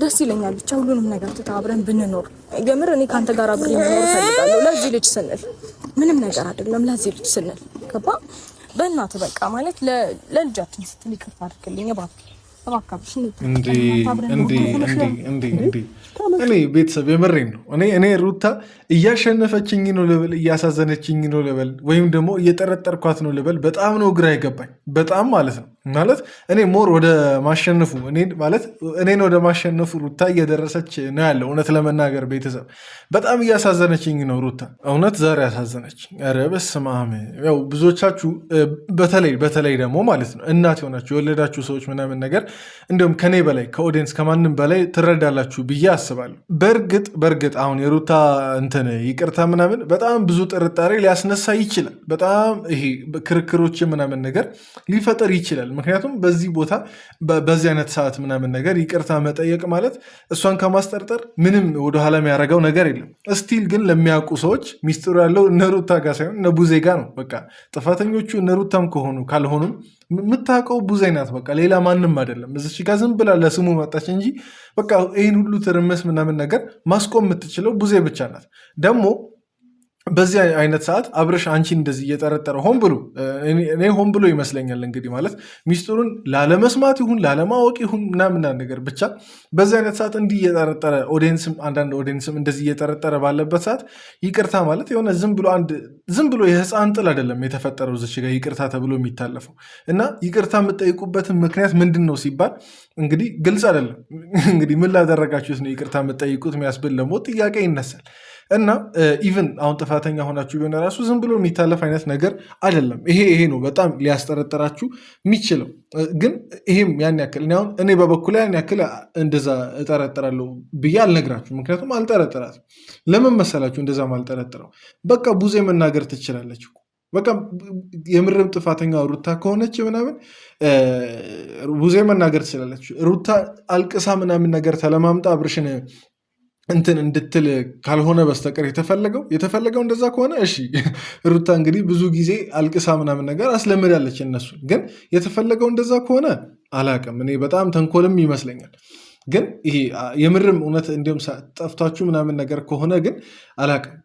ደስ ይለኛል ብቻ ሁሉንም ነገር ተጣብረን ብንኖር የምር እኔ ካንተ ጋር አብሬ መኖር ፈልጋለሁ ለዚህ ልጅ ስንል ምንም ነገር አይደለም ለዚህ ልጅ ስንል ገባ በእናትህ በቃ ማለት ለልጃችን ስትል ይቅርታ አድርግልኝ እባክህ እንዴ እኔ ቤተሰብ የምሬን ነው እኔ ሩታ እያሸነፈችኝ ነው ልበል እያሳዘነችኝ ነው ልበል ወይም ደግሞ እየጠረጠርኳት ነው ልበል በጣም ነው ግራ ይገባኝ በጣም ማለት ነው ማለት እኔ ሞር ወደ ማሸነፉ እኔን ወደ ማሸነፉ ሩታ እየደረሰች ነው ያለው እውነት ለመናገር ቤተሰብ በጣም እያሳዘነችኝ ነው ሩታ እውነት ዛሬ ያሳዘነች ኧረ በስመ አብ ያው ብዙዎቻችሁ በተለይ ደግሞ ማለት ነው እናት የሆናችሁ የወለዳችሁ ሰዎች ምናምን ነገር እንዲሁም ከኔ በላይ ከኦዲየንስ ከማንም በላይ ትረዳላችሁ ብዬ አስባለሁ በእርግጥ አሁን የሩታ እንትን ይቅርታ ምናምን በጣም ብዙ ጥርጣሬ ሊያስነሳ ይችላል በጣም ይሄ ክርክሮች ምናምን ነገር ሊፈጠር ይችላል ምክንያቱም በዚህ ቦታ በዚህ አይነት ሰዓት ምናምን ነገር ይቅርታ መጠየቅ ማለት እሷን ከማስጠርጠር ምንም ወደኋላ የሚያደርገው ነገር የለም ስቲል ግን ለሚያውቁ ሰዎች ሚስጥሩ ያለው እነሩታ ጋር ሳይሆን እነቡዜ ጋር ነው በቃ ጥፋተኞቹ እነሩታም ካልሆኑም የምታውቀው ቡዜ ናት በቃ ሌላ ማንም አይደለም እዚች ጋር ዝም ብላ ለስሙ መጣች እንጂ በቃ ይህን ሁሉ ትርምስ ምናምን ነገር ማስቆም የምትችለው ቡዜ ብቻ ናት ደግሞ በዚህ አይነት ሰዓት አብረሽ አንቺ እንደዚህ እየጠረጠረ ሆን ብሎ ይመስለኛል እንግዲህ ማለት ሚስጥሩን ላለመስማት ይሁን ላለማወቅ ይሁን ምናምን ነገር ብቻ በዚህ አይነት ሰዓት እንዲህ እየጠረጠረ አንዳንድ ኦዲየንስም እንደዚህ እየጠረጠረ ባለበት ሰዓት ይቅርታ ማለት የሆነ ዝም ብሎ የህፃን ጥል አይደለም የተፈጠረው እዚች ጋር ይቅርታ ተብሎ የሚታለፈው እና ይቅርታ የምጠይቁበትን ምክንያት ምንድን ነው ሲባል እንግዲህ ግልጽ አይደለም እንግዲህ ምን ላደረጋችሁት ነው ይቅርታ የምጠይቁት የሚያስብል ደግሞ ጥያቄ ይነሳል እና ኢቭን አሁን ጥፋተኛ ሆናችሁ ቢሆን ራሱ ዝም ብሎ የሚታለፍ አይነት ነገር አይደለም ይሄ ነው በጣም ሊያስጠረጥራችሁ የሚችለው ግን ይሄም ያን ያክል እኔ በበኩል ያን ያክል እንደዛ እጠረጥራለሁ ብዬ አልነግራችሁ ምክንያቱም አልጠረጥራትም ለምን መሰላችሁ እንደዛ ማልጠረጥረው በቃ ቡዜ መናገር ትችላለች በቃ የምርም ጥፋተኛ ሩታ ከሆነች ምናምን ቡዜ መናገር ትችላለች ሩታ አልቅሳ ምናምን ነገር ተለማምጣ አብርሽን እንትን እንድትል ካልሆነ በስተቀር የተፈለገው እንደዛ ከሆነ እሺ ሩታ እንግዲህ ብዙ ጊዜ አልቅሳ ምናምን ነገር አስለምዳለች እነሱ ግን የተፈለገው እንደዛ ከሆነ አላቅም እኔ በጣም ተንኮልም ይመስለኛል ግን ይሄ የምርም እውነት እንዲሁም ጠፍቷችሁ ምናምን ነገር ከሆነ ግን አላቅም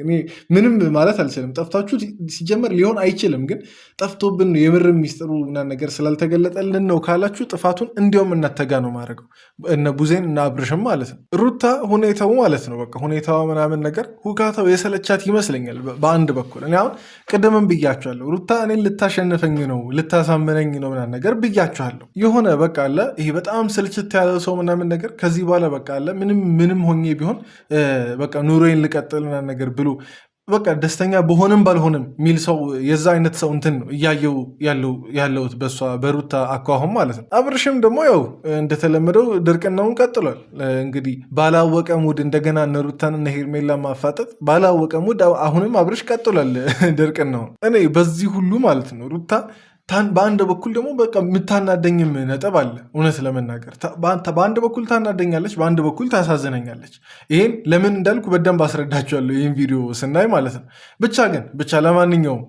እኔ ምንም ማለት አልችልም ጠፍቷችሁ ሲጀመር ሊሆን አይችልም ግን ጠፍቶብን የምርም ሚስጥሩ ምናምን ነገር ስላልተገለጠልን ነው ካላችሁ ጥፋቱን እንዲሁም እናተጋ ነው ማድረገው እነ ቡዜን እና አብርሽም ማለት ነው ሩታ ሁኔታው ማለት ነው በቃ ሁኔታዋ ምናምን ነገር ሁካታው የሰለቻት ይመስለኛል በአንድ በኩል እኔ አሁን ቅድምም ብያችኋለሁ ሩታ እኔን ልታሸንፈኝ ነው ልታሳምነኝ ነው ምናምን ነገር ብያችኋለሁ የሆነ በቃ አለ ይሄ በጣም ስልችት ያለ ሰው ምናምን ነገር ከዚህ በኋላ በቃ አለ ምንም ሆኜ ቢሆን በቃ ኑሮዬን ልቀጥል ምናምን ነገር ብሎ በቃ ደስተኛ በሆንም ባልሆንም ሚል ሰው የዛ አይነት ሰው እንትን ነው እያየው ያለውት በሩታ አኳኋን ማለት ነው አብርሽም ደግሞ ያው እንደተለመደው ድርቅናውን ቀጥሏል እንግዲህ ባላወቀ ሙድ እንደገና እነ ሩታን እነ ሄርሜላ ማፋጠጥ ባላወቀ ሙድ አሁንም አብርሽ ቀጥሏል ድርቅናውን እኔ በዚህ ሁሉ ማለት ነው ሩታ በአንድ በኩል ደግሞ በቃ የምታናደኝም ነጥብ አለ እውነት ለመናገር በአንድ በኩል ታናደኛለች በአንድ በኩል ታሳዝነኛለች ይሄን ለምን እንዳልኩ በደንብ አስረዳችኋለሁ ይህን ቪዲዮ ስናይ ማለት ነው ብቻ ለማንኛውም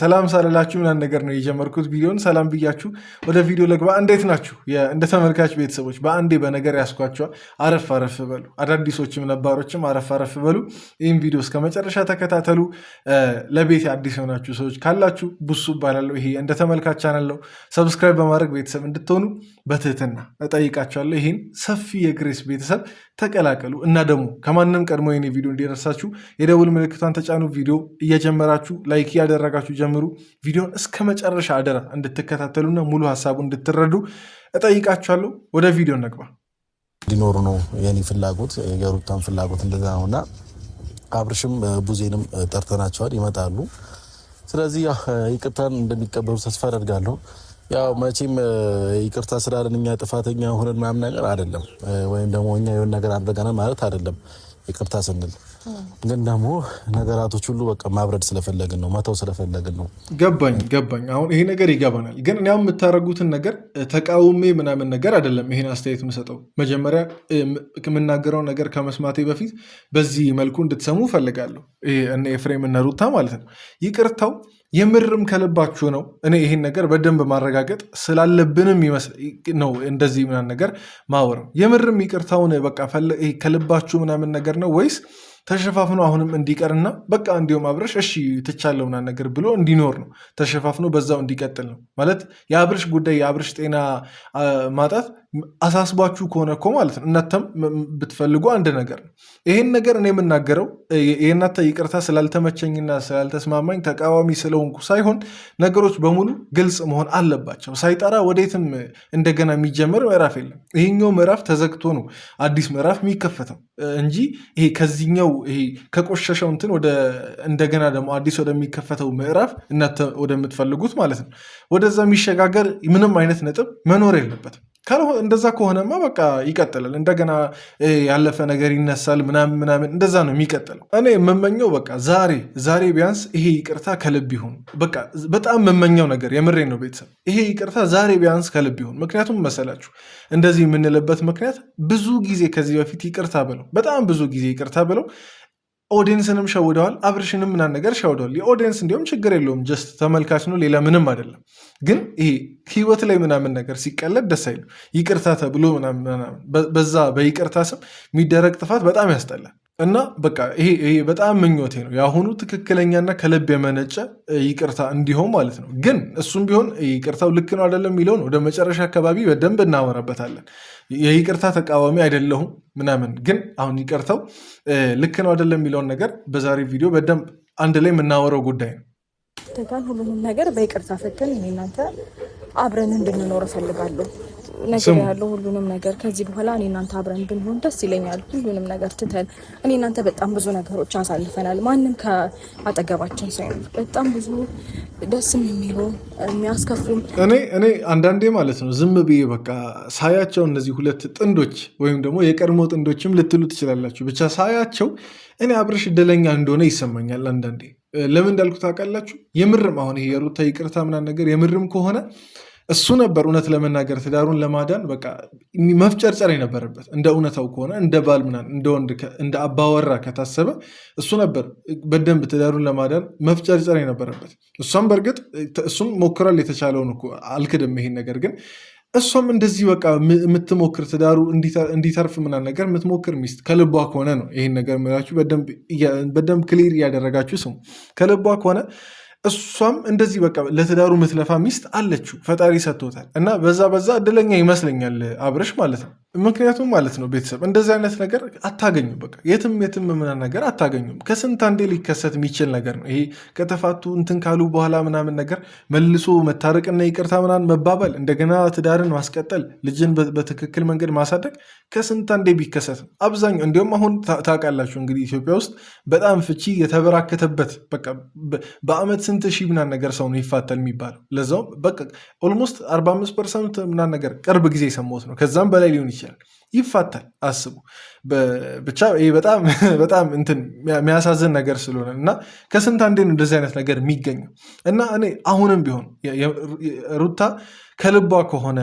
ሰላም ሳልላችሁ ምናምን ነገር ነው የጀመርኩት ቪዲዮን ሰላም ብያችሁ ወደ ቪዲዮ ለግባ እንዴት ናችሁ እንደ ተመልካች ቤተሰቦች በአንዴ በነገር ያስኳቸዋ አረፍ በሉ አዳዲሶችም ነባሮችም አረፍ በሉ ይህን ቪዲዮ እስከ መጨረሻ ተከታተሉ ለቤት አዲስ የሆናችሁ ሰዎች ካላችሁ ቡሱ ባላለሁ ይሄ እንደ ተመልካች ቻናል ነው ሰብስክራይብ በማድረግ ቤተሰብ እንድትሆኑ በትህትና እጠይቃችኋለሁ ይሄን ሰፊ የግሬስ ቤተሰብ ተቀላቀሉ እና ደግሞ ከማንም ቀድሞ የኔ ቪዲዮ እንዲደርሳችሁ የደውል ምልክቷን ተጫኑ ቪዲዮ እየጀመራችሁ ላይክ ያደረጋችሁ ጀምሩ ቪዲዮን እስከ መጨረሻ አደራ እንድትከታተሉና ሙሉ ሐሳቡን እንድትረዱ እጠይቃችኋለሁ ወደ ቪዲዮ እንግባ ሊኖሩ ነው የኔ ፍላጎት የሩታን ፍላጎት እንደዛ ነውና አብርሽም ቡዜንም ጠርተናቸዋል ይመጣሉ ስለዚህ ይቅርታን እንደሚቀበሉ ተስፋ አደርጋለሁ ያው መቼም ይቅርታ ስላለን እኛ ጥፋተኛ ሆነን ምናምን ነገር አይደለም ወይም ደግሞ እኛ የሆነ ነገር አድርገናል ማለት አይደለም ይቅርታ ስንል ግን ደግሞ ነገራቶች ሁሉ በቃ ማብረድ ስለፈለግን ነው፣ መተው ስለፈለግን ነው። ገባኝ። አሁን ይሄ ነገር ይገባናል። ግን እኔ የምታደርጉትን ነገር ተቃውሜ ምናምን ነገር አይደለም ይሄን አስተያየት የምሰጠው። መጀመሪያ የምናገረው ነገር ከመስማቴ በፊት በዚህ መልኩ እንድትሰሙ ፈልጋለሁ። እነ ኤፍሬም እና ሩታ ማለት ነው። ይቅርታው የምርም ከልባችሁ ነው? እኔ ይሄን ነገር በደንብ ማረጋገጥ ስላለብንም ነው እንደዚህ ምናምን ነገር ማወራው። የምርም ይቅርታውን በቃ ከልባችሁ ምናምን ነገር ነው ወይስ ተሸፋፍኖ አሁንም እንዲቀርና በቃ እንዲሁም አብረሽ እሺ ትቻለው ምናምን ነገር ብሎ እንዲኖር ነው? ተሸፋፍኖ በዛው እንዲቀጥል ነው ማለት? የአብርሽ ጉዳይ የአብርሽ ጤና ማጣት አሳስቧችሁ ከሆነ እኮ ማለት ነው እናንተም ብትፈልጉ አንድ ነገር ነው። ይሄን ነገር እኔ የምናገረው የእናንተ ይቅርታ ስላልተመቸኝና ስላልተስማማኝ ተቃዋሚ ስለሆንኩ ሳይሆን ነገሮች በሙሉ ግልጽ መሆን አለባቸው። ሳይጠራ ወዴትም እንደገና የሚጀምር ምዕራፍ የለም። ይሄኛው ምዕራፍ ተዘግቶ ነው አዲስ ምዕራፍ የሚከፈተው እንጂ ይሄ ከዚህኛው ይሄ ከቆሸሸው እንትን ወደ እንደገና ደግሞ አዲስ ወደሚከፈተው ምዕራፍ እናንተ ወደምትፈልጉት ማለት ነው ወደዛ የሚሸጋገር ምንም አይነት ነጥብ መኖር የለበትም። እንደዛ ከሆነማ በቃ ይቀጥላል። እንደገና ያለፈ ነገር ይነሳል ምናምን እንደዛ ነው የሚቀጥለው። እኔ የምመኘው በቃ ዛሬ ቢያንስ ይሄ ይቅርታ ከልብ ይሁን። በቃ በጣም የምመኘው ነገር የምሬ ነው ቤተሰብ፣ ይሄ ይቅርታ ዛሬ ቢያንስ ከልብ ይሁን። ምክንያቱም መሰላችሁ እንደዚህ የምንልበት ምክንያት ብዙ ጊዜ ከዚህ በፊት ይቅርታ ብለው በጣም ብዙ ጊዜ ይቅርታ ብለው ኦዲየንስንም ሸውደዋል፣ አብርሽንም ምናምን ነገር ሸውደዋል። የኦዲየንስ እንዲሁም ችግር የለውም ጀስት ተመልካች ነው፣ ሌላ ምንም አይደለም። ግን ይሄ ህይወት ላይ ምናምን ነገር ሲቀለድ ደስ አይልም። ይቅርታ ተብሎ ምናምን በዛ በይቅርታ ስም የሚደረግ ጥፋት በጣም ያስጠላል። እና በቃ ይሄ በጣም ምኞቴ ነው የአሁኑ ትክክለኛና ከልብ የመነጨ ይቅርታ እንዲሆን ማለት ነው። ግን እሱም ቢሆን ይቅርታው ልክ ነው አይደለም የሚለውን ወደ መጨረሻ አካባቢ በደንብ እናወራበታለን። የይቅርታ ተቃዋሚ አይደለሁም ምናምን፣ ግን አሁን ይቅርታው ልክ ነው አይደለም የሚለውን ነገር በዛሬ ቪዲዮ በደንብ አንድ ላይ የምናወራው ጉዳይ ነው። ሁሉንም ነገር በይቅርታ ፈተን እናንተ አብረን እንድንኖር እፈልጋለሁ። ነገር ያለው ሁሉንም ነገር ከዚህ በኋላ እኔ እናንተ አብረን ብንሆን ደስ ይለኛል። ሁሉንም ነገር ትተን እኔ እናንተ በጣም ብዙ ነገሮች አሳልፈናል። ማንም ከአጠገባችን ሳይኖር በጣም ብዙ ደስም የሚሉ የሚያስከፉም እኔ አንዳንዴ ማለት ነው ዝም ብዬ በቃ ሳያቸው እነዚህ ሁለት ጥንዶች ወይም ደግሞ የቀድሞ ጥንዶችም ልትሉ ትችላላችሁ። ብቻ ሳያቸው እኔ አብርሽ እድለኛ እንደሆነ ይሰማኛል አንዳንዴ። ለምን እንዳልኩ ታውቃላችሁ? የምርም አሁን ይሄ የሩታ ይቅርታ ምናምን ነገር የምርም ከሆነ እሱ ነበር እውነት ለመናገር ትዳሩን ለማዳን በቃ መፍጨርጨር የነበረበት። እንደ እውነታው ከሆነ እንደ ባል ምናምን እንደ ወንድ እንደ አባወራ ከታሰበ እሱ ነበር በደንብ ትዳሩን ለማዳን መፍጨርጨር የነበረበት። እሷም በእርግጥ እሱም ሞክሯል የተቻለውን እኮ አልክድም ይሄን ነገር ግን እሷም እንደዚህ በቃ የምትሞክር ትዳሩ እንዲተርፍ ምናምን ነገር የምትሞክር ሚስት ከልቧ ከሆነ ነው ይሄን ነገር ምላችሁ በደንብ ክሊር እያደረጋችሁ ስሙ። ከልቧ ከሆነ እሷም እንደዚህ በቃ ለትዳሩ ምትለፋ ሚስት አለችው፣ ፈጣሪ ሰጥቶታል። እና በዛ እድለኛ ይመስለኛል አብርሽ ማለት ነው። ምክንያቱም ማለት ነው ቤተሰብ እንደዚህ አይነት ነገር አታገኙም። በቃ የትም ምናምን ነገር አታገኙም። ከስንት አንዴ ሊከሰት የሚችል ነገር ነው ይሄ። ከተፋቱ እንትን ካሉ በኋላ ምናምን ነገር መልሶ መታረቅና ይቅርታ ምናምን መባባል፣ እንደገና ትዳርን ማስቀጠል፣ ልጅን በትክክል መንገድ ማሳደግ ከስንት አንዴ ቢከሰት ነው አብዛኛው። እንዲሁም አሁን ታውቃላችሁ እንግዲህ ኢትዮጵያ ውስጥ በጣም ፍቺ የተበራከተበት በቃ በአመት ስንት ሺህ ምናምን ነገር ሰው ነው ይፋታል የሚባለው። ለዛውም በቃ ኦልሞስት 45% ምናምን ነገር ቅርብ ጊዜ የሰማሁት ነው። ከዛም በላይ ሊሆን ይችላል ይፋታል። አስቡ ብቻ ይሄ በጣም እንትን የሚያሳዝን ነገር ስለሆነ እና ከስንት አንዴ ነው እንደዚህ አይነት ነገር የሚገኘው። እና እኔ አሁንም ቢሆን ሩታ ከልቧ ከሆነ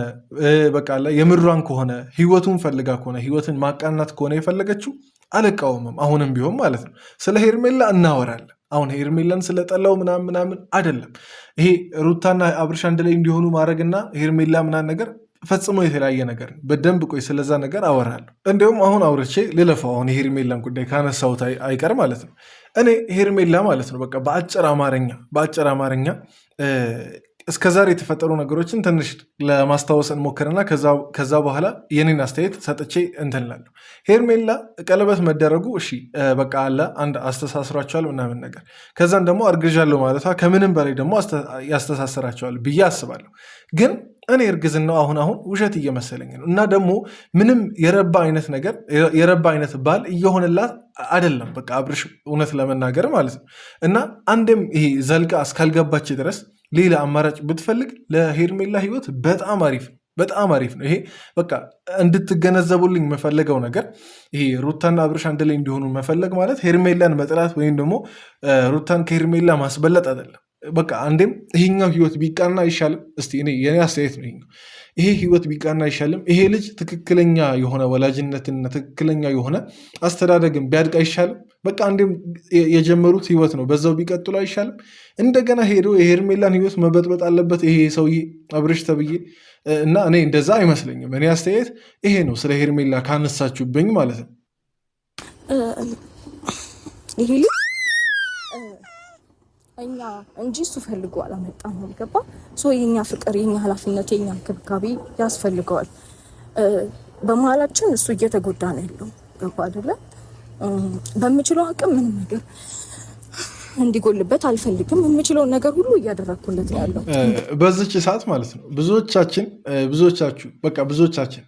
በቃ የምሯን ከሆነ ህይወቱን ፈልጋ ከሆነ ህይወትን ማቃናት ከሆነ የፈለገችው አልቃወምም። አሁንም ቢሆን ማለት ነው ስለ ሄርሜላ እናወራለን። አሁን ሄርሜላን ስለጠላው ምናምን አይደለም። ይሄ ሩታና አብርሽ አንድ ላይ እንዲሆኑ ማድረግና ሄርሜላ ምናምን ነገር ፈጽሞ የተለያየ ነገር ነው። በደንብ ቆይ ስለዛ ነገር አወራለሁ። እንዲሁም አሁን አውርቼ ልለፋው። አሁን የሄርሜላን ጉዳይ ካነሳሁት አይቀር ማለት ነው እኔ ሄርሜላ ማለት ነው በቃ በአጭር አማርኛ እስከዛሬ የተፈጠሩ ነገሮችን ትንሽ ለማስታወስ እንሞክርና ከዛ በኋላ የኔን አስተያየት ሰጥቼ እንትንላለሁ። ሄርሜላ ቀለበት መደረጉ እሺ በቃ አለ አንድ አስተሳስሯቸዋል ምናምን ነገር፣ ከዛን ደግሞ አርግዣለሁ ማለቷ ከምንም በላይ ደግሞ ያስተሳስራቸዋል ብዬ አስባለሁ። ግን እኔ እርግዝናው አሁን ውሸት እየመሰለኝ ነው። እና ደግሞ ምንም የረባ አይነት ባል እየሆነላት አይደለም በቃ አብርሽ እውነት ለመናገር ማለት ነው። እና አንድም ይሄ ዘልቃ እስካልገባች ድረስ ሌላ አማራጭ ብትፈልግ ለሄርሜላ ህይወት በጣም አሪፍ በጣም አሪፍ ነው። ይሄ በቃ እንድትገነዘቡልኝ መፈለገው ነገር ይሄ ሩታና አብርሽ አንድ ላይ እንዲሆኑ መፈለግ ማለት ሄርሜላን መጥላት ወይም ደግሞ ሩታን ከሄርሜላ ማስበለጥ አይደለም። በቃ አንዴም ይሄኛው ህይወት ቢቃና አይሻልም? እስቲ የኔ አስተያየት ነው ይሄኛው። ይሄ ህይወት ቢቃና አይሻልም? ይሄ ልጅ ትክክለኛ የሆነ ወላጅነትና ትክክለኛ የሆነ አስተዳደግን ቢያድግ አይሻልም? በቃ አንዴም የጀመሩት ህይወት ነው፣ በዛው ቢቀጥሉ አይሻልም? እንደገና ሄዶ የሄርሜላን ህይወት መበጥበጥ አለበት ይሄ ሰውዬ አብርሽ ተብዬ? እና እኔ እንደዛ አይመስለኝም። እኔ አስተያየት ይሄ ነው፣ ስለ ሄርሜላ ካነሳችሁብኝ ማለት ነው። ይሄ ልጅ እኛ እንጂ እሱ ፈልጎ አላመጣም ነው ገባ። የኛ ፍቅር፣ የኛ ኃላፊነት፣ የኛ እንክብካቤ ያስፈልገዋል። በመሀላችን እሱ እየተጎዳ ነው ያለው ገባ አይደለ? በምችለው አቅም ምንም ነገር እንዲጎልበት አልፈልግም። የምችለውን ነገር ሁሉ እያደረግኩለት ነው ያለው በዚች ሰዓት ማለት ነው። ብዙዎቻችን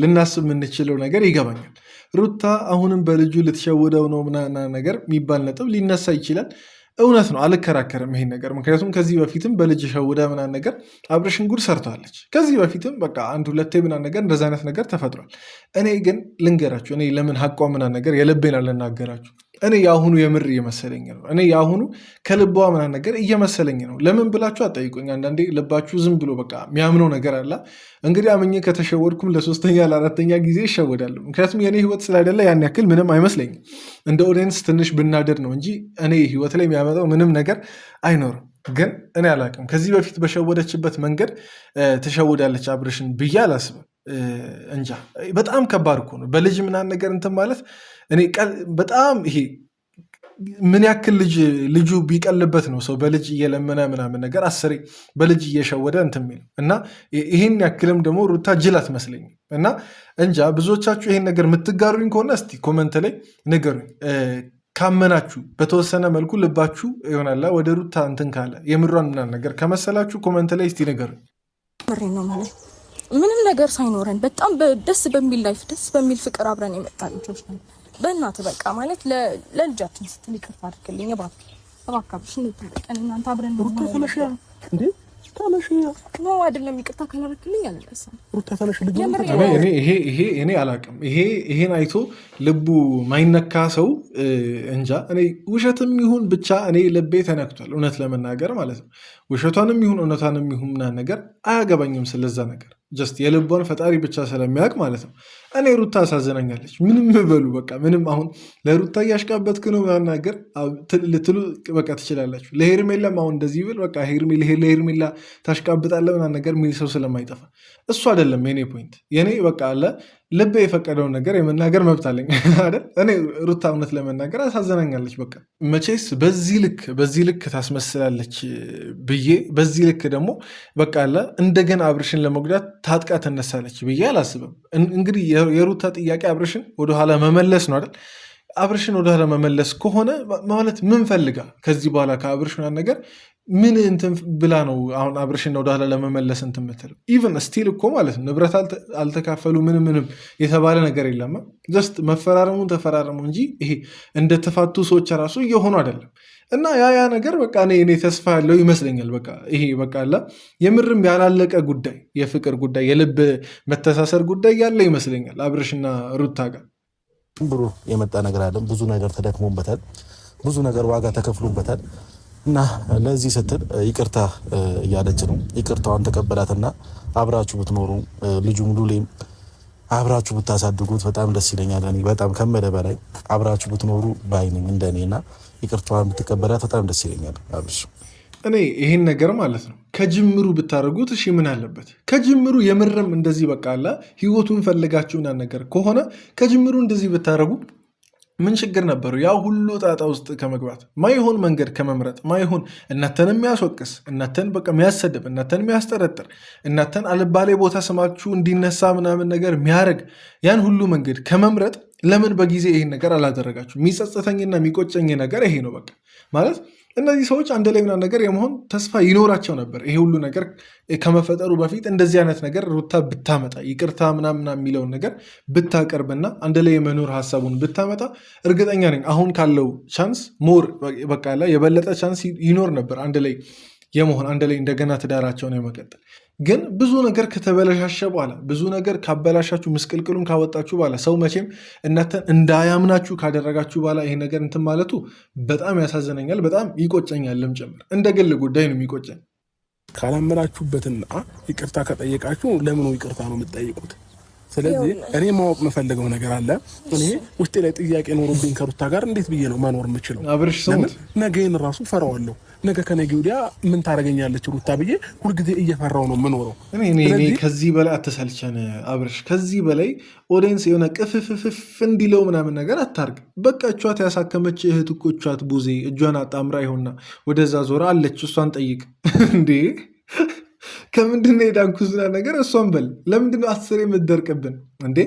ልናስብ የምንችለው ነገር ይገባኛል። ሩታ አሁንም በልጁ ልትሸውደው ነው ምናምን ነገር የሚባል ነጥብ ሊነሳ ይችላል። እውነት ነው፣ አልከራከርም ይሄን ነገር። ምክንያቱም ከዚህ በፊትም በልጅ ሸውዳ ምናምን ነገር አብርሽን ጉድ ሰርተዋለች። ከዚህ በፊትም በቃ 1-2 ምናምን ነገር እንደዚ አይነት ነገር ተፈጥሯል። እኔ ግን ልንገራችሁ፣ እኔ ለምን ሀቋ ምናምን ነገር የልቤን አልናገራችሁ። እኔ የአሁኑ የምር እየመሰለኝ ነው። እኔ የአሁኑ ከልቧ ምናምን ነገር እየመሰለኝ ነው። ለምን ብላችሁ አጠይቁኝ። አንዳንዴ ልባችሁ ዝም ብሎ በቃ የሚያምነው ነገር አለ። እንግዲህ አምኜ ከተሸወድኩም ለ3ኛ ለ4ኛ ጊዜ ይሸወዳሉ። ምክንያቱም የእኔ ህይወት ስላይደለ ያን ያክል ምንም አይመስለኝም። እንደ ኦዲየንስ ትንሽ ብናደድ ነው እንጂ እኔ ህይወት ላይ የሚያመጣው ምንም ነገር አይኖርም። ግን እኔ አላቅም፣ ከዚህ በፊት በሸወደችበት መንገድ ትሸውዳለች አብርሽን ብዬ አላስብም። እንጃ በጣም ከባድ እኮ ነው በልጅ ምናምን ነገር እንትን ማለት። እኔ በጣም ይሄ ምን ያክል ልጁ ቢቀልበት ነው ሰው በልጅ እየለመነ ምናምን ነገር 10 በልጅ እየሸወደ እንትን የሚል እና ይህን ያክልም ደግሞ ሩታ ጅል አትመስለኝም። እና እንጃ ብዙዎቻችሁ ይሄን ነገር የምትጋሩኝ ከሆነ እስቲ ኮመንት ላይ ንገሩኝ። ካመናችሁ በተወሰነ መልኩ ልባችሁ ይሆናላ ወደ ሩታ እንትን ካለ የምሯን ምናምን ነገር ከመሰላችሁ ኮመንት ላይ እስቲ ንገሩኝ። ምንም ነገር ሳይኖረን በጣም ደስ በሚል ላይፍ፣ ደስ በሚል ፍቅር አብረን የመጣ ልጆች ነን። በእናትህ በቃ ማለት ለልጃችን ስትል ይቅርታ አድርግልኝ እባክህ። እንታረቀን እናንተ አብረን ሩታ ተነሽ እንዴ ታነሽ ነው አይደለም? ይቅርታ ካላደረክልኝ አልቀሰም። ሩታ ተነሽ ልጅ እኔ አላቅም። ይሄን አይቶ ልቡ ማይነካ ሰው እንጃ። እኔ ውሸትም ይሁን ብቻ እኔ ልቤ ተነክቷል፣ እውነት ለመናገር ማለት ነው። ውሸቷንም ይሁን እውነቷንም ይሁን ምናምን ነገር አያገባኝም ስለዛ ነገር። ጀስት የልቧን ፈጣሪ ብቻ ስለሚያውቅ ማለት ነው። እኔ ሩታ አሳዘናኛለች። ምንም በሉ በቃ ምንም። አሁን ለሩታ እያሽቃበትክ ነው ምናምን ነገር ልትሉ በቃ ትችላላችሁ። ለሄርሜላም አሁን እንደዚህ ብል በቃ ለሄርሜላ ታሽቃብጣለህ ምናምን ነገር የሚል ሰው ስለማይጠፋ እሱ አይደለም የኔ ፖይንት። የኔ በቃ አለ ልቤ የፈቀደውን ነገር የመናገር መብት አለኝ አይደል? እኔ ሩታ እውነት ለመናገር አሳዘናኛለች። በቃ መቼስ በዚህ ልክ ታስመስላለች ብዬ በዚህ ልክ ደግሞ በቃ አለ እንደገና አብርሽን ለመጉዳት ታጥቃ ትነሳለች ብዬ አላስብም። እንግዲህ የሩታ ጥያቄ አብርሽን ወደኋላ መመለስ ነው አይደል? አብርሽን ወደኋላ መመለስ ከሆነ ማለት ምን ፈልጋ ከዚህ በኋላ ከአብርሽ ነገር ምን እንትን ብላ ነው አሁን አብርሽን ወደኋላ ለመመለስ እንትን የምትለው? ኢቨን ስቲል እኮ ማለት ነው ንብረት አልተካፈሉ ምንም የተባለ ነገር የለም። ጀስት መፈራረሙን ተፈራረሙ እንጂ ይሄ እንደተፋቱ ሰዎች ራሱ እየሆኑ አይደለም። እና ያ ነገር በቃ እኔ ተስፋ ያለው ይመስለኛል። በቃ ይሄ በቃ አለ የምርም ያላለቀ ጉዳይ፣ የፍቅር ጉዳይ፣ የልብ መተሳሰር ጉዳይ ያለ ይመስለኛል አብርሽና ሩታ ጋር ብሩ የመጣ ነገር አለ። ብዙ ነገር ተደክሞበታል፣ ብዙ ነገር ዋጋ ተከፍሎበታል። እና ለዚህ ስትል ይቅርታ እያለች ነው። ይቅርታዋን ተቀበላትና አብራችሁ ብትኖሩ ልጁም ሉሌም አብራችሁ ብታሳድጉት በጣም ደስ ይለኛል። እኔ በጣም ከመደ በላይ አብራችሁ ብትኖሩ ባይነኝ እንደኔና ይቅርታዋን ብትቀበላት በጣም ደስ ይለኛል። አብሽ እኔ ይሄን ነገር ማለት ነው ከጅምሩ ብታደርጉት እሺ ምን አለበት? ከጅምሩ የምርም እንደዚህ በቃ አለ ህይወቱን ፈልጋችሁና ነገር ከሆነ ከጅምሩ እንደዚህ ብታደርጉ ምን ችግር ነበሩ? ያ ሁሉ ጣጣ ውስጥ ከመግባት ማይሆን መንገድ ከመምረጥ ማይሆን እናተን የሚያስወቅስ እናተን በቃ የሚያሰድብ እናተን የሚያስጠረጥር እናተን አልባሌ ቦታ ስማችሁ እንዲነሳ ምናምን ነገር የሚያደርግ ያን ሁሉ መንገድ ከመምረጥ ለምን በጊዜ ይሄን ነገር አላደረጋችሁ? የሚጸጸተኝና የሚቆጨኝ ነገር ይሄ ነው። በቃ ማለት እነዚህ ሰዎች አንድ ላይ ምናምን ነገር የመሆን ተስፋ ይኖራቸው ነበር። ይሄ ሁሉ ነገር ከመፈጠሩ በፊት እንደዚህ አይነት ነገር ሩታ ብታመጣ ይቅርታ ምናምና የሚለውን ነገር ብታቀርብና አንድ ላይ የመኖር ሀሳቡን ብታመጣ እርግጠኛ ነኝ አሁን ካለው ቻንስ ሞር በቃ የበለጠ ቻንስ ይኖር ነበር አንድ ላይ የመሆን አንድ ላይ እንደገና ትዳራቸውን የመቀጠል። ግን ብዙ ነገር ከተበለሻሸ በኋላ ብዙ ነገር ካበላሻችሁ ምስቅልቅሉን ካወጣችሁ በኋላ ሰው መቼም እናንተን እንዳያምናችሁ ካደረጋችሁ በኋላ ይሄ ነገር እንትን ማለቱ በጣም ያሳዝነኛል፣ በጣም ይቆጨኛልም ጭምር። እንደ ግል ጉዳይ ነው የሚቆጨኝ። ካላመናችሁበትና ይቅርታ ከጠየቃችሁ ለምኑ ይቅርታ ነው የምትጠይቁት? ስለዚህ እኔ ማወቅ የምፈልገው ነገር አለ። እኔ ውስጤ ላይ ጥያቄ ኖሮብኝ ከሩታ ጋር እንዴት ብዬ ነው መኖር የምችለው? አብርሽ ስሙት፣ ነገን ራሱ ፈራዋለሁ። ነገ ከነገ ወዲያ ምን ታደርገኛለች ሩታ ብዬ ሁልጊዜ እየፈራው ነው የምኖረው። እኔ ከዚህ በላይ አትሰልቸን አብርሽ። ከዚህ በላይ ኦዲየንስ የሆነ ቅፍፍፍ እንዲለው ምናምን ነገር አታርግ። በቃ እቿት ያሳከመች እህት እኮ እቿት ቡዜ እጇን አጣምራ ይሆንና ወደዛ ዞራ አለች። እሷን ጠይቅ እንዴ ከምንድነው የዳንኩዝና ነገር እሷን በል። ለምንድነው 10 የምትደርቅብን እንዴ?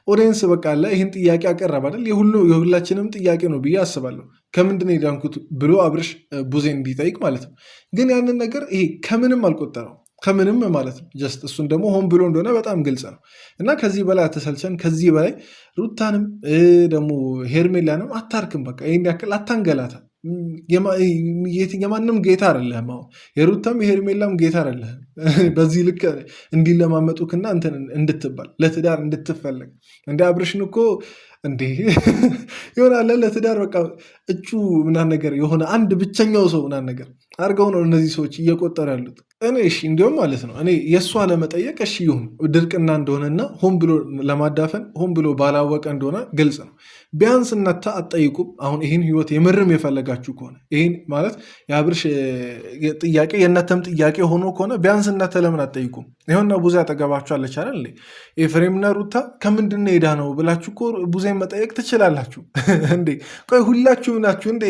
ኦዲየንስ በቃ አለ ይህን ጥያቄ አቀረብ አይደል? የሁላችንም ጥያቄ ነው ብዬ አስባለሁ። ከምንድነው የዳንኩት ብሎ አብርሽ ቡዜ እንዲጠይቅ ማለት ነው። ግን ያንን ነገር ይሄ ከምንም አልቆጠረው ከምንም ማለት ነው። ጀስት እሱን ደግሞ ሆን ብሎ እንደሆነ በጣም ግልጽ ነው። እና ከዚህ በላይ አተሰልቸን። ከዚህ በላይ ሩታንም ደግሞ ሄርሜላንም አታርክም። በቃ ይህን ያክል አታንገላታ። የማንም ጌታ አይደለህም። አሁን የሩታም የሄርሜላም ጌታ አይደለህም። በዚህ ልክ እንዲለማመጡክና እንትን እንድትባል ለትዳር እንድትፈለግ እንደ አብርሽን እኮ እንዴ ይሆናለ ለትዳር በቃ እጩ ምናምን ነገር የሆነ አንድ ብቸኛው ሰው ምናምን ነገር አድርገው ነው እነዚህ ሰዎች እየቆጠሩ ያሉት። እኔ እሺ እንዲሁም ማለት ነው እኔ የእሷ ለመጠየቅ እሺ ይሁን ድርቅና እንደሆነና ሆን ብሎ ለማዳፈን ሆን ብሎ ባላወቀ እንደሆነ ግልጽ ነው። ቢያንስ እናንተ አትጠይቁም? አሁን ይህን ህይወት የምርም የፈለጋችሁ ከሆነ ይህን ማለት የአብርሽ ጥያቄ የእናንተም ጥያቄ ሆኖ ከሆነ ቢያንስ እናንተ ለምን አትጠይቁም? ይኸውና ቡዜ አጠገባችኋለች አይደል? ኤፍሬምና ሩታ ከምንድን ሄዳ ነው ብላችሁ እኮ ቡዜን መጠየቅ ትችላላችሁ እንዴ? ቆይ ሁላችሁ ናችሁ እንዴ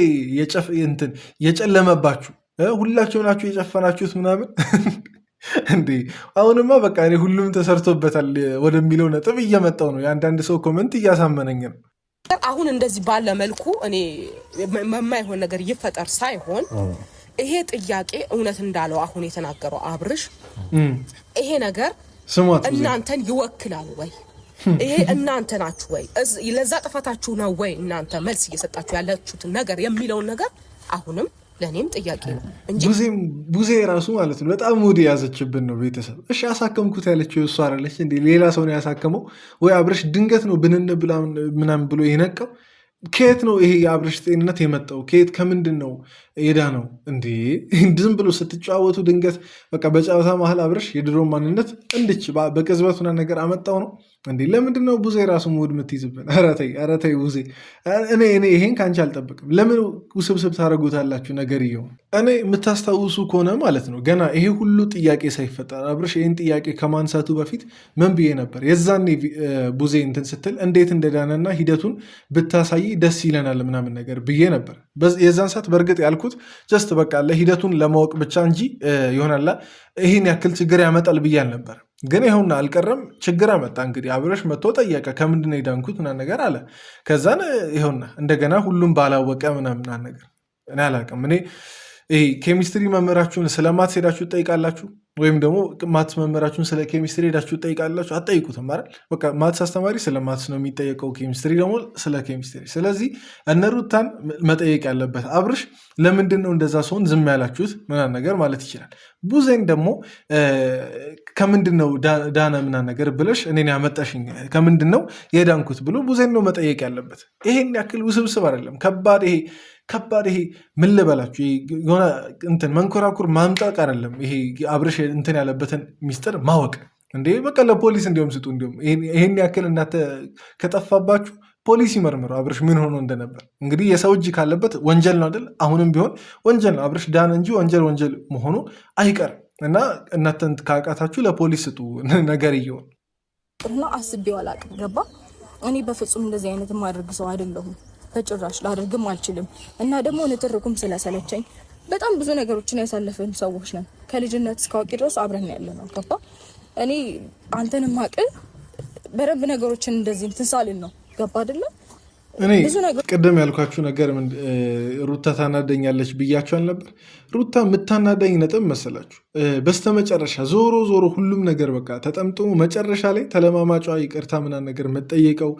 የጨለመባችሁ? ሁላችሁ ናችሁ የጨፈናችሁት ምናምን እንዴ? አሁንማ በቃ እኔ ሁሉም ተሰርቶበታል ወደሚለው ነጥብ እየመጣው ነው። የአንዳንድ ሰው ኮመንት እያሳመነኝ ነው። አሁን እንደዚህ ባለ መልኩ እኔ የማይሆን ነገር ይፈጠር ሳይሆን ይሄ ጥያቄ እውነት እንዳለው አሁን የተናገረው አብርሽ ይሄ ነገር እናንተን ይወክላል ወይ? ይሄ እናንተ ናችሁ ወይ? ለዛ ጥፋታችሁ ነው ወይ እናንተ መልስ እየሰጣችሁ ያላችሁት ነገር የሚለውን ነገር አሁንም ለእኔም ጥያቄ ነው እንጂ ቡዜ ራሱ ማለት ነው በጣም ሙድ የያዘችብን ነው። ቤተሰብ እሺ ያሳከምኩት ያለችው እሷ አይደለች እንዴ? ሌላ ሰው ነው ያሳከመው ወይ? አብርሽ ድንገት ነው ብንን ምናምን ብሎ የነቃው? ከየት ነው ይሄ የአብርሽ ጤንነት የመጣው? ከየት ከምንድን ነው ሄዳ ነው እንዴ? ዝም ብሎ ስትጫወቱ ድንገት በቃ በጨዋታ መሀል አብርሽ የድሮ ማንነት እንድች በቅጽበቱና ነገር አመጣው ነው እንዴ? ለምንድን ነው ቡዜ ራሱ ሙድ የምትይዝብን? ኧረ ተይ ቡዜ፣ እኔ ይሄን ከአንቺ አልጠብቅም። ለምን ውስብስብ ታደርጉታላችሁ ነገር እየሆን? እኔ የምታስታውሱ ከሆነ ማለት ነው ገና ይሄ ሁሉ ጥያቄ ሳይፈጠር አብርሽ ይህን ጥያቄ ከማንሳቱ በፊት ምን ብዬ ነበር? የዛኔ ቡዜ እንትን ስትል እንዴት እንደዳነና ሂደቱን ብታሳይ ደስ ይለናል ምናምን ነገር ብዬ ነበር። የዛን ሰዓት በእርግጥ ያልኩት ጀስት በቃ ለሂደቱን ለማወቅ ብቻ እንጂ ይሆናላ ይህን ያክል ችግር ያመጣል ብዬ አልነበር። ግን ይኸውና አልቀረም፣ ችግር አመጣ። እንግዲህ አብርሽ መጥቶ ጠየቀ፣ ከምንድን የዳንኩት ምናምን ነገር አለ። ከዛን ይኸውና እንደገና ሁሉም ባላወቀ ምናምን ነገር እኔ አላውቅም። እኔ ኬሚስትሪ መምህራችሁን ስለ ማትስ ሄዳችሁ ትጠይቃላችሁ? ወይም ደግሞ ማትስ መምህራችሁን ስለ ኬሚስትሪ ሄዳችሁ ትጠይቃላችሁ? አትጠይቁትም አይደል? በቃ ማትስ አስተማሪ ስለ ማትስ ነው የሚጠየቀው፣ ኬሚስትሪ ደግሞ ስለ ኬሚስትሪ። ስለዚህ እነ ሩታን መጠየቅ ያለበት አብርሽ ለምንድን ነው እንደዛ ሰውን ዝም ያላችሁት ምናምን ነገር ማለት ይችላል። ቡዜን ደግሞ ከምንድን ነው ዳነ ምናምን ነገር ብለሽ እኔን ያመጣሽኝ ከምንድን ነው የዳንኩት ብሎ ቡዜን ነው መጠየቅ ያለበት። ይሄን ያክል ውስብስብ አይደለም። ከባድ ይሄ ምን ልበላችሁ የሆነ እንትን መንኮራኩር ማምጣቅ አይደለም። ይሄ አብርሽ እንትን ያለበትን ሚስጥር ማወቅ እንዴ በቃ ለፖሊስ እንዲሁም ስጡ። እንዲሁም ይሄን ያክል እናንተ ከጠፋባችሁ ፖሊስ ይመርምረው አብርሽ ምን ሆኖ እንደነበር። እንግዲህ የሰው እጅ ካለበት ወንጀል ነው አይደል? አሁንም ቢሆን ወንጀል ነው። አብርሽ ዳነ እንጂ ወንጀል መሆኑ አይቀርም። እና እናንተ ካቃታችሁ ለፖሊስ ስጡ ነገር እየሆን እና አስቤው አላውቅም። ገባ? እኔ በፍጹም እንደዚህ አይነት ማድረግ ሰው አይደለሁም። በጭራሽ ላደርግም አልችልም። እና ደግሞ ንትርኩም ስለሰለቸኝ በጣም ብዙ ነገሮችን ያሳለፈን ሰዎች ነን። ከልጅነት እስከ አዋቂ ድረስ አብረን ያለ ነው። ገባ? እኔ አንተንም አቅል በደንብ ነገሮችን እንደዚህ ትንሳልን ነው። ገባ አይደለም? እኔ ቅድም ያልኳችሁ ነገር ሩታ ታናደኛለች ብያችሁ አልነበር? ሩታ የምታናደኝ ነጥብ መሰላችሁ? በስተመጨረሻ ዞሮ ሁሉም ነገር በቃ ተጠምጥሞ መጨረሻ ላይ ተለማማጯ ይቅርታ ምናምን ነገር መጠየቀው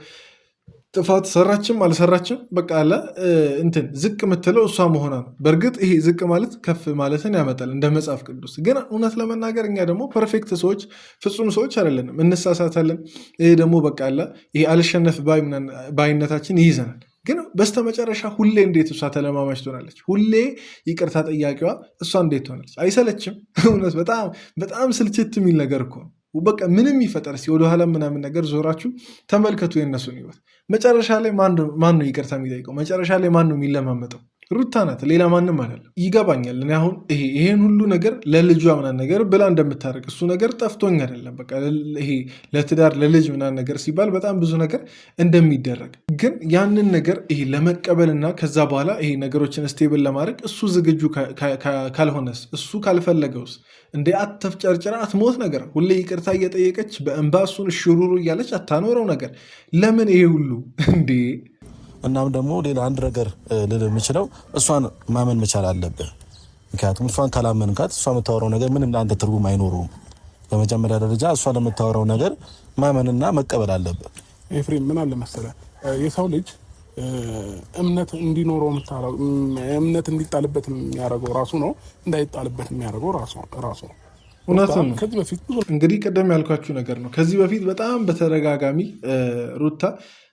ጥፋት ሰራችም አልሰራችም በቃ አለ እንትን ዝቅ የምትለው እሷ መሆኗ ነው። በእርግጥ ይሄ ዝቅ ማለት ከፍ ማለትን ያመጣል እንደ መጽሐፍ ቅዱስ። ግን እውነት ለመናገር እኛ ደግሞ ፐርፌክት ሰዎች ፍጹም ሰዎች አይደለንም፣ እንሳሳታለን። ይሄ ደግሞ በቃ አለ ይሄ አልሸነፍ ባይነታችን ይይዘናል። ግን በስተመጨረሻ ሁሌ እንዴት እሷ ተለማማች ትሆናለች? ሁሌ ይቅርታ ጠያቂዋ እሷ እንዴት ትሆናለች? አይሰለችም? እውነት በጣም ስልችት የሚል ነገር እኮ ነው። በቃ ምንም ይፈጠር ወደኋላ ምናምን ነገር ዞራችሁ ተመልከቱ የእነሱን ህይወት። መጨረሻ ላይ ማን ነው ይቅርታ የሚጠይቀው? መጨረሻ ላይ ማን ነው የሚለማመጠው? ሩታ ናት፣ ሌላ ማንም አይደለም። ይገባኛል። እኔ አሁን ይሄን ሁሉ ነገር ለልጇ ምናምን ነገር ብላ እንደምታደርግ እሱ ነገር ጠፍቶኝ አይደለም። በቃ ይሄ ለትዳር ለልጅ ምናምን ነገር ሲባል በጣም ብዙ ነገር እንደሚደረግ ግን ያንን ነገር ይሄ ለመቀበልና ከዛ በኋላ ይሄ ነገሮችን ስቴብል ለማድረግ እሱ ዝግጁ ካልሆነስ እሱ ካልፈለገውስ እንደ አትፍጨርጭራ አትሞት ነገር ሁሌ ይቅርታ እየጠየቀች በእንባ እሱን ሽሩሩ እያለች አታኖረው ነገር ለምን ይሄ ሁሉ እንዴ? እናም ደግሞ ሌላ አንድ ነገር ልል የምችለው እሷን ማመን መቻል አለብህ። ምክንያቱም እሷን ካላመንካት እሷ የምታወራው ነገር ምንም ለአንተ ትርጉም አይኖረውም። በመጀመሪያ ደረጃ እሷ ለምታወራው ነገር ማመንና መቀበል አለብህ። ኤፍሬም ምን አለ መሰለህ የሰው ልጅ እምነት እንዲኖረው እምነት እንዲጣልበት የሚያደርገው ራሱ ነው፣ እንዳይጣልበት የሚያደርገው ራሱ ነው። እውነትም ከዚህ በፊት እንግዲህ ቀደም ያልኳችሁ ነገር ነው። ከዚህ በፊት በጣም በተደጋጋሚ ሩታ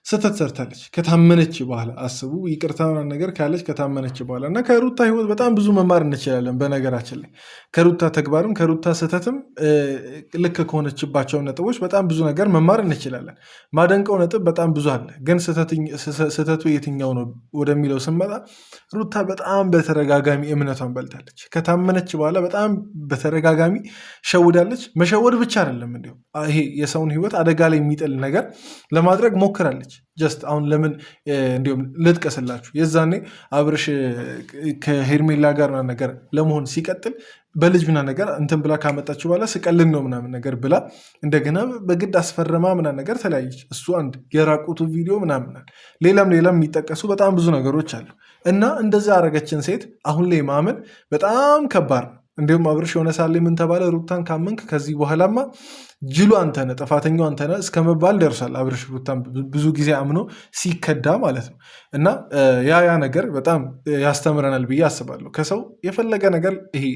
ስህተት ሰርታለች ከታመነች በኋላ። አስቡ ይቅርታ ነገር ካለች ከታመነች በኋላ እና ከሩታ ህይወት በጣም ብዙ መማር እንችላለን። በነገራችን ላይ ከሩታ ተግባርም ከሩታ ስህተትም ልክ ከሆነችባቸው ነጥቦች በጣም ብዙ ነገር መማር እንችላለን። ማደንቀው ነጥብ በጣም ብዙ አለ። ግን ስህተቱ የትኛው ነው ወደሚለው ስንመጣ ሩታ በጣም በተደጋጋሚ እምነቷን በልታለች። ከታመነች በኋላ በጣም በተደጋጋሚ ሸውዳለች። መሸወድ ብቻ አይደለም እንዲሁም ይሄ የሰውን ህይወት አደጋ ላይ የሚጥል ነገር ለማድረግ ሞክራለች። ጀስት አሁን ለምን እንዲሁም ልጥቀስላችሁ፣ የዛኔ አብርሽ ከሄርሜላ ጋር ነገር ለመሆን ሲቀጥል በልጅ ምናምን ነገር እንትን ብላ ካመጣችሁ በኋላ ስቀልን ነው ምናምን ነገር ብላ እንደገና በግድ አስፈረማ ምናምን ነገር ተለያየች። እሱ አንድ የራቁቱ ቪዲዮ ምናምን ሌላም የሚጠቀሱ በጣም ብዙ ነገሮች አሉ። እና እንደዛ አረገችን ሴት አሁን ላይ ማመን በጣም ከባድ ነው። እንዲሁም አብርሽ የሆነ ሳለ ምን ተባለ? ሩታን ካመንክ ከዚህ በኋላማ ጅሉ አንተነ ጥፋተኛው አንተነ እስከ መባል ደርሷል። አብርሽ ሩታን ብዙ ጊዜ አምኖ ሲከዳ ማለት ነው። እና ያ ነገር በጣም ያስተምረናል ብዬ አስባለሁ። ከሰው የፈለገ ነገር ይሄ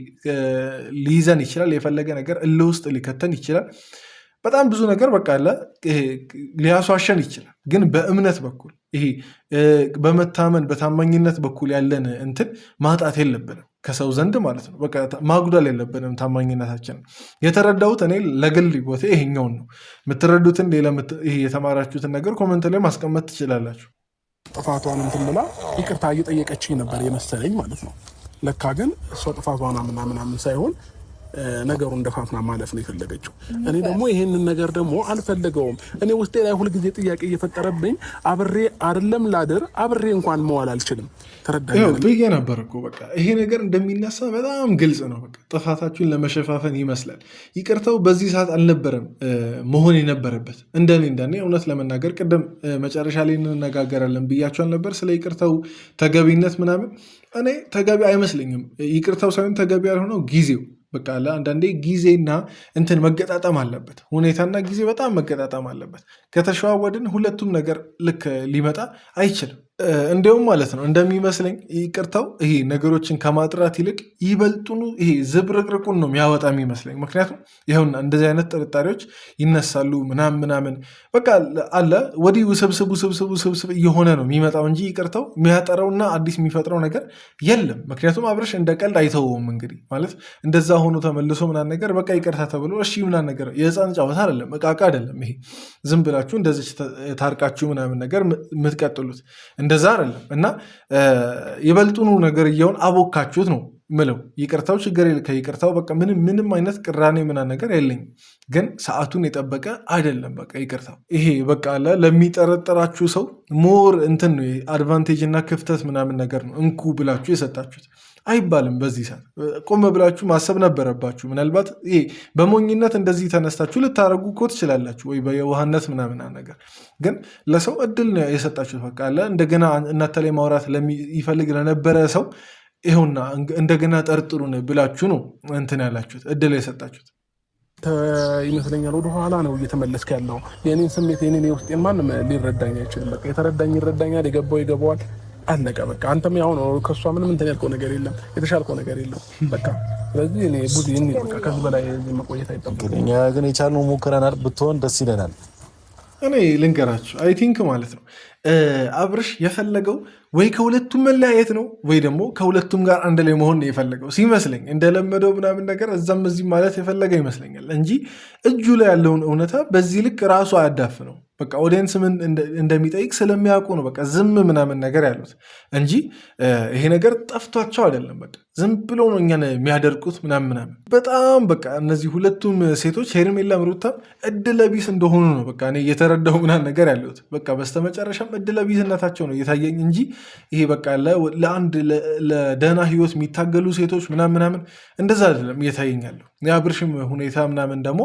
ሊይዘን ይችላል፣ የፈለገ ነገር እልህ ውስጥ ሊከተን ይችላል። በጣም ብዙ ነገር በቃ አለ ሊያስዋሸን ይችላል። ግን በእምነት በኩል ይሄ በመታመን በታማኝነት በኩል ያለን እንትን ማጣት የለብንም ከሰው ዘንድ ማለት ነው። በቃ ማጉዳል የለብንም ታማኝነታችን። የተረዳሁት እኔ ለግል ቦቴ ይሄኛውን ነው። የምትረዱትን ሌላ ይሄ የተማራችሁትን ነገር ኮመንት ላይ ማስቀመጥ ትችላላችሁ። ጥፋቷን እንትን ብላ ይቅርታ እየጠየቀችኝ ነበር የመሰለኝ ማለት ነው። ለካ ግን እሷ ጥፋቷን ምናምን ሳይሆን ነገሩ እንደፋፍና ማለፍ ነው የፈለገችው። እኔ ደግሞ ይሄንን ነገር ደግሞ አልፈለገውም። እኔ ውስጤ ላይ ሁልጊዜ ጥያቄ እየፈጠረብኝ አብሬ አይደለም ላድር አብሬ እንኳን መዋል አልችልም። ተረዳኝ ብዬ ነበር እኮ በቃ ይሄ ነገር እንደሚነሳ በጣም ግልጽ ነው። በቃ ጥፋታችሁን ለመሸፋፈን ይመስላል። ይቅርታው በዚህ ሰዓት አልነበረም መሆን የነበረበት። እንደኔ እውነት ለመናገር ቅድም መጨረሻ ላይ እንነጋገራለን ብያቸዋል ነበር ስለ ይቅርታው ተገቢነት ምናምን። እኔ ተገቢ አይመስለኝም ይቅርታው ሳይሆን ተገቢ ያልሆነው ጊዜው በቃ አንዳንዴ ጊዜና እንትን መገጣጠም አለበት። ሁኔታና ጊዜ በጣም መገጣጠም አለበት። ከተሸዋወድን ሁለቱም ነገር ልክ ሊመጣ አይችልም። እንዲሁም ማለት ነው እንደሚመስለኝ ይቅርታው ይሄ ነገሮችን ከማጥራት ይልቅ ይበልጡኑ ይሄ ዝብርቅርቁን ነው የሚያወጣ የሚመስለኝ። ምክንያቱም ይኸውና እንደዚህ አይነት ጥርጣሬዎች ይነሳሉ ምናምን በቃ አለ ወዲህ ውስብስብ እየሆነ ነው የሚመጣው እንጂ ይቅርታው የሚያጠረውና አዲስ የሚፈጥረው ነገር የለም። ምክንያቱም አብርሽ እንደ ቀልድ አይተውም እንግዲህ ማለት እንደዛ ሆኖ ተመልሶ ምናምን ነገር በቃ ይቅርታ ተብሎ እሺ ምናምን ነገር የህፃን ጨዋታ አይደለም፣ እቃቃ አይደለም። ይሄ ዝም ብላችሁ እንደዚህ ታርቃችሁ ምናምን ነገር የምትቀጥሉት እንደዛ አይደለም። እና ይበልጡኑ ነገር እየሆን አቦካችሁት ነው ምለው። ይቅርታው ችግር ከይቅርታው በቃ ምንም አይነት ቅራኔ ምናምን ነገር የለኝም። ግን ሰዓቱን የጠበቀ አይደለም። በቃ ይቅርታው ይሄ በቃ ለሚጠረጠራችሁ ሰው ሞር እንትን ነው አድቫንቴጅ እና ክፍተት ምናምን ነገር ነው እንኩ ብላችሁ የሰጣችሁት አይባልም። በዚህ ሰዓት ቆም ብላችሁ ማሰብ ነበረባችሁ። ምናልባት ይሄ በሞኝነት እንደዚህ ተነስታችሁ ልታረጉ እኮ ትችላላችሁ፣ ወይ በየዋህነት ምናምን ነገር። ግን ለሰው እድል ነው የሰጣችሁት። በቃ እንደገና እናንተ ላይ ማውራት ይፈልግ ለነበረ ሰው ይኸውና እንደገና ጠርጥሩን ብላችሁ ነው እንትን ያላችሁት እድል የሰጣችሁት። ይመስለኛል ወደ ኋላ ነው እየተመለስክ ያለው። የኔን ስሜት የኔን የውስጤን ማንም ሊረዳኝ አይችልም። በቃ የተረዳኝ ይረዳኛል፣ የገባው ይገባዋል። አለቀ በቃ። አንተም ያው ነው ከሷ ምንም እንትን ያልከው ነገር የለም፣ የተሻልከው ነገር የለም በቃ። ስለዚህ እኔ ቡዚ እኔ በቃ ከዚህ በላይ መቆየት አይጠበቅም። እኛ ግን የቻልነው ሞክረናል። ብትሆን ደስ ይለናል። እኔ ልንገራችሁ አይ ቲንክ ማለት ነው አብርሽ የፈለገው ወይ ከሁለቱም መለያየት ነው ወይ ደግሞ ከሁለቱም ጋር አንድ ላይ መሆን ነው የፈለገው ሲመስለኝ። እንደለመደው ምናምን ነገር እዛም እዚህ ማለት የፈለገ ይመስለኛል እንጂ እጁ ላይ ያለውን እውነታ በዚህ ልክ ራሱ አያዳፍ ነው። በቃ ኦዲየንስ ምን እንደሚጠይቅ ስለሚያውቁ ነው በቃ ዝም ምናምን ነገር ያሉት እንጂ ይሄ ነገር ጠፍቷቸው አይደለም። በቃ ዝም ብሎ ነው እኛን የሚያደርቁት ምናምን። በጣም በቃ እነዚህ ሁለቱም ሴቶች ሄርሜላም ሩታም እድለቢስ እንደሆኑ ነው በቃ እኔ እየተረዳሁ ምናምን ነገር ያሉት። በቃ በስተመጨረሻም እድለቢስነታቸው ነው እየታየኝ እንጂ ይሄ በቃ ለአንድ ለደህና ህይወት የሚታገሉ ሴቶች ምናምን እንደዛ አይደለም እየታየኝ ያለው። የአብርሽም ሁኔታ ምናምን ደግሞ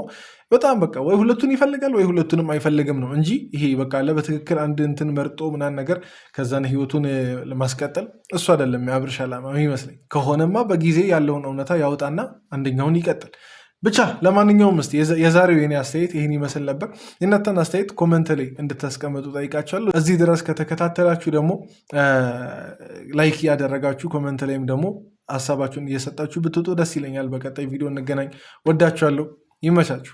በጣም በቃ ወይ ሁለቱን ይፈልጋል ወይ ሁለቱንም አይፈልግም ነው እንጂ ይሄ በቃ በትክክል አንድ እንትን መርጦ ምናምን ነገር ከዛን ህይወቱን ለማስቀጠል እሱ አይደለም የአብርሽ ዓላማ ይመስለኝ። ከሆነማ በጊዜ ያለውን እውነታ ያውጣና አንደኛውን ይቀጥል። ብቻ ለማንኛውም እስኪ የዛሬው የኔ አስተያየት ይህን ይመስል ነበር። የእናንተን አስተያየት ኮመንት ላይ እንድታስቀምጡ ጠይቃችኋለሁ። እዚህ ድረስ ከተከታተላችሁ ደግሞ ላይክ ያደረጋችሁ ኮመንት ላይም ደግሞ ሀሳባችሁን እየሰጣችሁ ብትወጡ ደስ ይለኛል። በቀጣይ ቪዲዮ እንገናኝ። ወዳችኋለሁ። ይመቻችሁ።